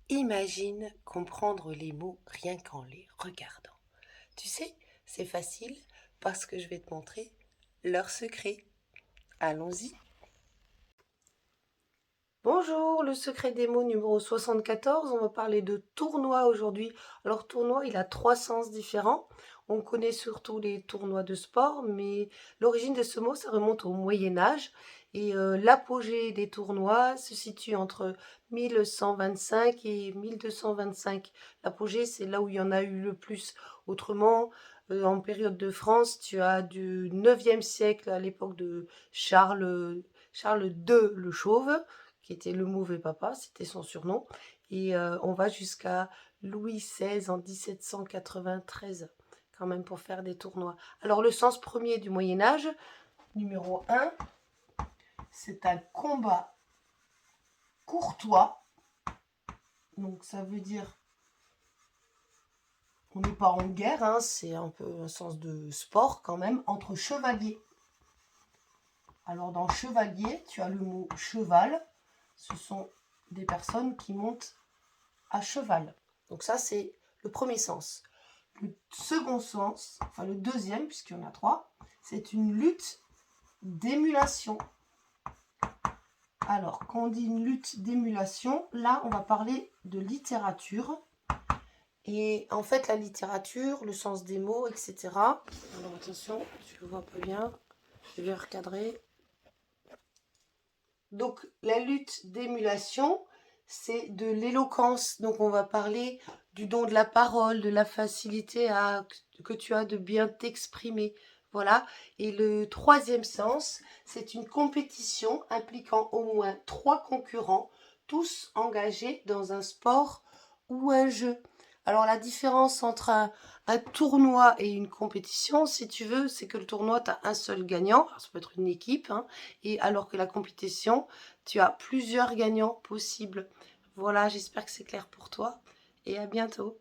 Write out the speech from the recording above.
Imagine comprendre les mots rien qu'en les regardant. Tu sais, c'est facile parce que je vais te montrer leur secret. Allons-y. Bonjour, le secret des mots numéro 74. On va parler de tournoi aujourd'hui. Alors, tournoi, il a trois sens différents. On connaît surtout les tournois de sport, mais l'origine de ce mot, ça remonte au Moyen Âge. Et l'apogée des tournois se situe entre 1125 et 1225. L'apogée, c'est là où il y en a eu le plus. Autrement, en période de France, tu as du 9e siècle, à l'époque de Charles II le Chauve, qui était le mauvais papa, c'était son surnom. Et on va jusqu'à Louis XVI en 1793, quand même, pour faire des tournois. Alors, le sens premier du Moyen-Âge, numéro un, c'est un combat courtois. Donc, ça veut dire, on n'est pas en guerre, hein, c'est un peu un sens de sport quand même, entre chevaliers. Alors, dans chevalier, tu as le mot cheval. Ce sont des personnes qui montent à cheval. Donc ça, c'est le premier sens. Le second sens, enfin le deuxième, puisqu'il y en a trois, c'est une lutte d'émulation. Alors, quand on dit une lutte d'émulation, là, on va parler de littérature. Et en fait, la littérature, le sens des mots, etc. Alors, attention, je ne vois pas bien. Je vais recadrer. Donc, la lutte d'émulation, c'est de l'éloquence. Donc, on va parler du don de la parole, de la facilité que tu as de bien t'exprimer. Voilà. Et le troisième sens, c'est une compétition impliquant au moins trois concurrents, tous engagés dans un sport ou un jeu. Alors, la différence entre un tournoi et une compétition, si tu veux, c'est que le tournoi, tu as un seul gagnant. Alors, ça peut être une équipe, hein, et alors que la compétition, tu as plusieurs gagnants possibles. Voilà, j'espère que c'est clair pour toi et à bientôt.